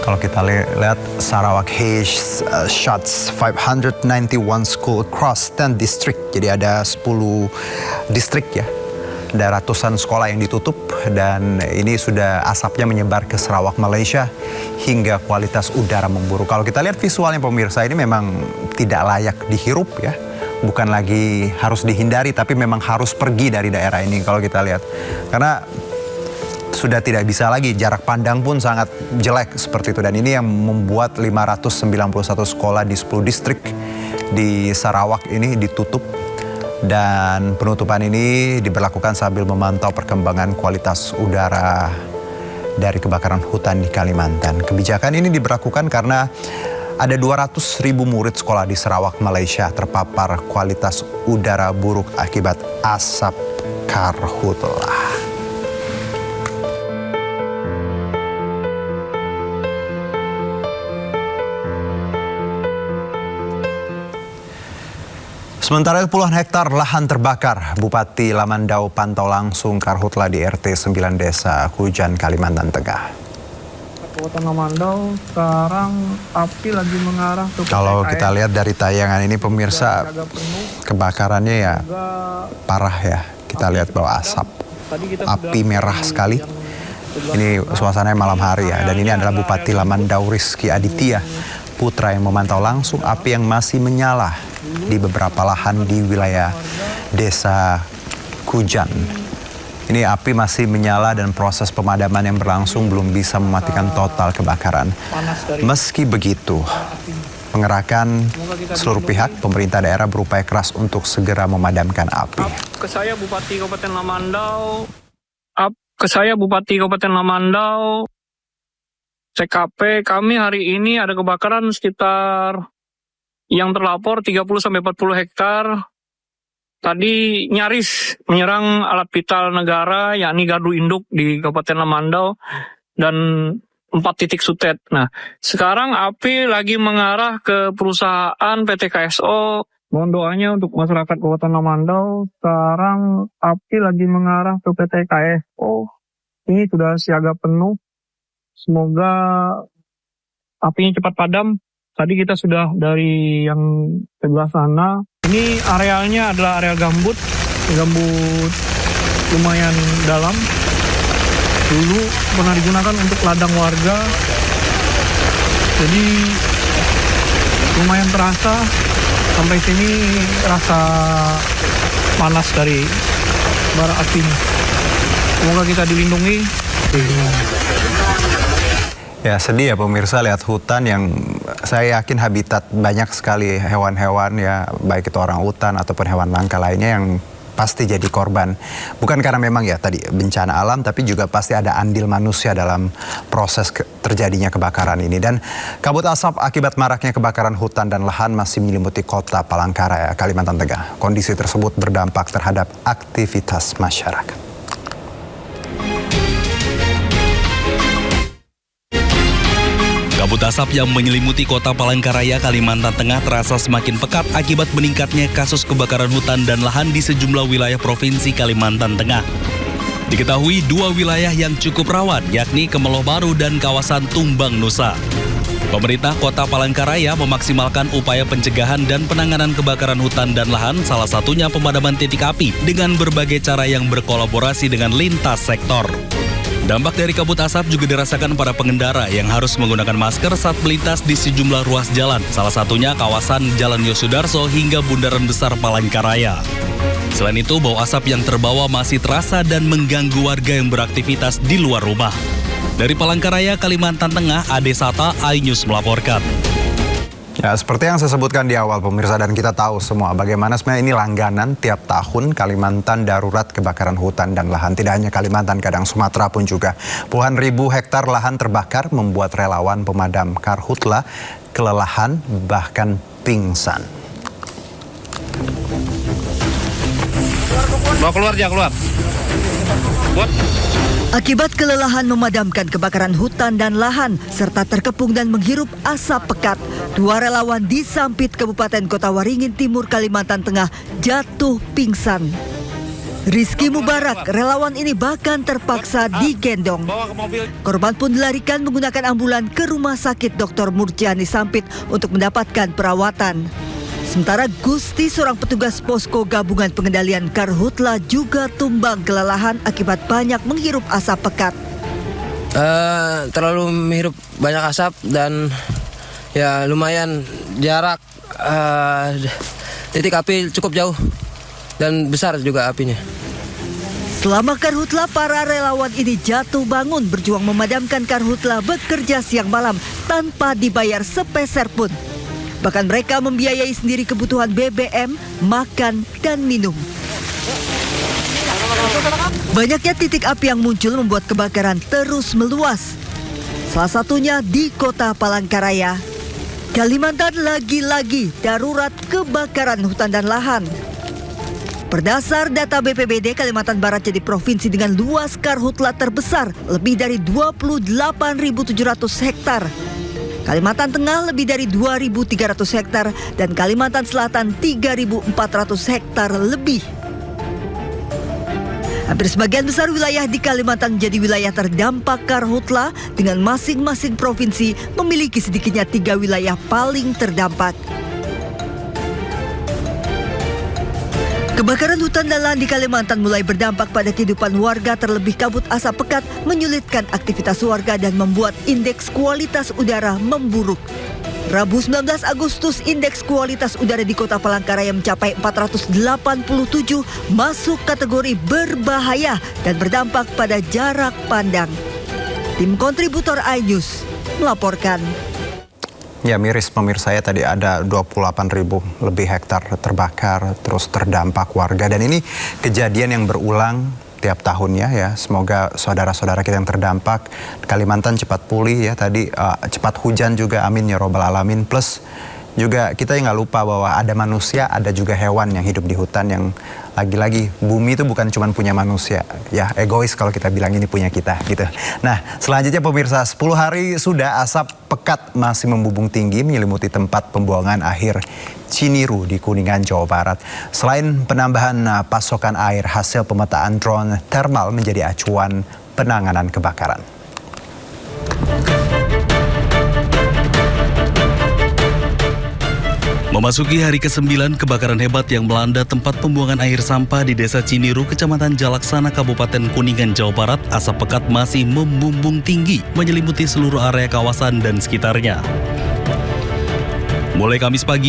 Kalau kita lihat Sarawak Haze shuts 591 school across 10 district. Jadi ada 10 distrik ya. Ada ratusan sekolah yang ditutup dan ini sudah asapnya menyebar ke Sarawak, Malaysia hingga kualitas udara memburuk. Kalau kita lihat visualnya pemirsa, ini memang tidak layak dihirup ya. Bukan lagi harus dihindari tapi memang harus pergi dari daerah ini kalau kita lihat. Karena sudah tidak bisa lagi, jarak pandang pun sangat jelek seperti itu. Dan ini yang membuat 591 sekolah di 10 distrik di Sarawak ini ditutup. Dan penutupan ini diberlakukan sambil memantau perkembangan kualitas udara dari kebakaran hutan di Kalimantan. Kebijakan ini diberlakukan karena ada 200.000 murid sekolah di Sarawak, Malaysia terpapar kualitas udara buruk akibat asap karhutlah. Sementara puluhan hektar lahan terbakar, Bupati Lamandau pantau langsung karhutlah di RT 9 Desa Kujan, Kalimantan Tengah. Kabupaten Lamandau sekarang api lagi mengarah ke Kalau kita lihat dari tayangan ini pemirsa, kebakarannya ya parah ya. Kita lihat bahwa asap, api merah sekali. Ini suasananya malam hari ya. Dan ini adalah Bupati Lamandau Rizky Aditya Putra yang memantau langsung api yang masih menyala di beberapa lahan di wilayah Desa Kujan. Ini api masih menyala dan proses pemadaman yang berlangsung belum bisa mematikan total kebakaran. Meski begitu, mengerahkan seluruh pihak, pemerintah daerah berupaya keras untuk segera memadamkan api. Ke saya Bupati Kabupaten Lamandau, TKP kami hari ini ada kebakaran sekitar yang terlapor 30-40 hektar. Tadi nyaris menyerang alat vital negara, yakni gardu induk di Kabupaten Lamandau dan 4 titik sutet. Nah, sekarang api lagi mengarah ke perusahaan PT KSO. Mohon doanya untuk masyarakat Kabupaten Lamandau. Sekarang api lagi mengarah ke PT KSO. Ini sudah siaga penuh. Semoga apinya cepat padam. Tadi kita sudah dari yang sebelah sana. Ini arealnya adalah area gambut lumayan dalam. Dulu pernah digunakan untuk ladang warga. Jadi lumayan terasa. Sampai sini rasa panas dari bara apinya. Semoga kita dilindungi. Ya sedih ya pemirsa lihat hutan yang saya yakin habitat banyak sekali hewan-hewan ya, baik itu orang hutan ataupun hewan langka lainnya yang pasti jadi korban. Bukan karena memang ya tadi bencana alam, tapi juga pasti ada andil manusia dalam proses terjadinya kebakaran ini. Dan kabut asap akibat maraknya kebakaran hutan dan lahan masih menyelimuti kota Palangkaraya, Kalimantan Tengah. Kondisi tersebut berdampak terhadap aktivitas masyarakat. Kabut asap yang menyelimuti kota Palangkaraya, Kalimantan Tengah terasa semakin pekat akibat meningkatnya kasus kebakaran hutan dan lahan di sejumlah wilayah Provinsi Kalimantan Tengah. Diketahui 2 wilayah yang cukup rawan, yakni Kemeloh Baru dan kawasan Tumbang Nusa. Pemerintah Kota Palangkaraya memaksimalkan upaya pencegahan dan penanganan kebakaran hutan dan lahan, salah satunya pemadaman titik api dengan berbagai cara yang berkolaborasi dengan lintas sektor. Dampak dari kabut asap juga dirasakan para pengendara yang harus menggunakan masker saat melintas di sejumlah ruas jalan, salah satunya kawasan Jalan Yosudarso hingga Bundaran Besar Palangkaraya. Selain itu, bau asap yang terbawa masih terasa dan mengganggu warga yang beraktivitas di luar rumah. Dari Palangkaraya, Kalimantan Tengah, Ade Sata, iNews melaporkan. Ya, seperti yang saya sebutkan di awal pemirsa, dan kita tahu semua bagaimana sebenarnya ini langganan tiap tahun Kalimantan darurat kebakaran hutan dan lahan. Tidak hanya Kalimantan, kadang Sumatera pun juga. Puluhan ribu hektar lahan terbakar membuat relawan pemadam karhutla kelelahan bahkan pingsan. Keluar. Akibat kelelahan memadamkan kebakaran hutan dan lahan serta terkepung dan menghirup asap pekat, 2 relawan di Sampit Kabupaten Kota Waringin Timur, Kalimantan Tengah jatuh pingsan. Rizky Mubarak, relawan ini bahkan terpaksa digendong. Korban pun dilarikan menggunakan ambulan ke Rumah Sakit Dr. Murjani Sampit untuk mendapatkan perawatan. Sementara Gusti, seorang petugas posko gabungan pengendalian Karhutla, juga tumbang kelelahan akibat banyak menghirup asap pekat. Terlalu menghirup banyak asap dan ya lumayan jarak titik api cukup jauh dan besar juga apinya. Selama Karhutla, para relawan ini jatuh bangun berjuang memadamkan Karhutla, bekerja siang malam tanpa dibayar sepeser pun. Bahkan mereka membiayai sendiri kebutuhan BBM, makan, dan minum. Banyaknya titik api yang muncul membuat kebakaran terus meluas. Salah satunya di Kota Palangkaraya. Kalimantan lagi-lagi darurat kebakaran hutan dan lahan. Berdasar data BPBD, Kalimantan Barat jadi provinsi dengan luas karhutla terbesar, lebih dari 28.700 hektar. Kalimantan Tengah lebih dari 2.300 hektar dan Kalimantan Selatan 3.400 hektar lebih. Hampir sebagian besar wilayah di Kalimantan menjadi wilayah terdampak karhutla dengan masing-masing provinsi memiliki sedikitnya 3 wilayah paling terdampak. Kebakaran hutan dan lahan di Kalimantan mulai berdampak pada kehidupan warga, terlebih kabut asap pekat menyulitkan aktivitas warga dan membuat indeks kualitas udara memburuk. Rabu 19 Agustus, indeks kualitas udara di Kota Palangkaraya mencapai 487, masuk kategori berbahaya dan berdampak pada jarak pandang. Tim kontributor iNews melaporkan. Ya, miris pemirsa, ya, tadi ada 28.000 lebih hektar terbakar, terus terdampak warga. Dan ini kejadian yang berulang tiap tahunnya, ya. Semoga saudara-saudara kita yang terdampak Kalimantan cepat pulih, ya. Tadi cepat hujan juga, amin ya robbal alamin. Plus juga kita nggak lupa bahwa ada manusia, ada juga hewan yang hidup di hutan, yang lagi-lagi bumi itu bukan cuma punya manusia, ya, egois kalau kita bilang ini punya kita gitu. Nah, selanjutnya pemirsa, 10 hari sudah asap pekat masih membubung tinggi menyelimuti tempat pembuangan akhir Ciniru di Kuningan, Jawa Barat. Selain penambahan pasokan air, hasil pemetaan drone thermal menjadi acuan penanganan kebakaran. Memasuki hari ke-9, kebakaran hebat yang melanda tempat pembuangan air sampah di Desa Ciniru, Kecamatan Jalaksana, Kabupaten Kuningan, Jawa Barat. Asap pekat masih membumbung tinggi, menyelimuti seluruh area kawasan dan sekitarnya. Mulai Kamis pagi,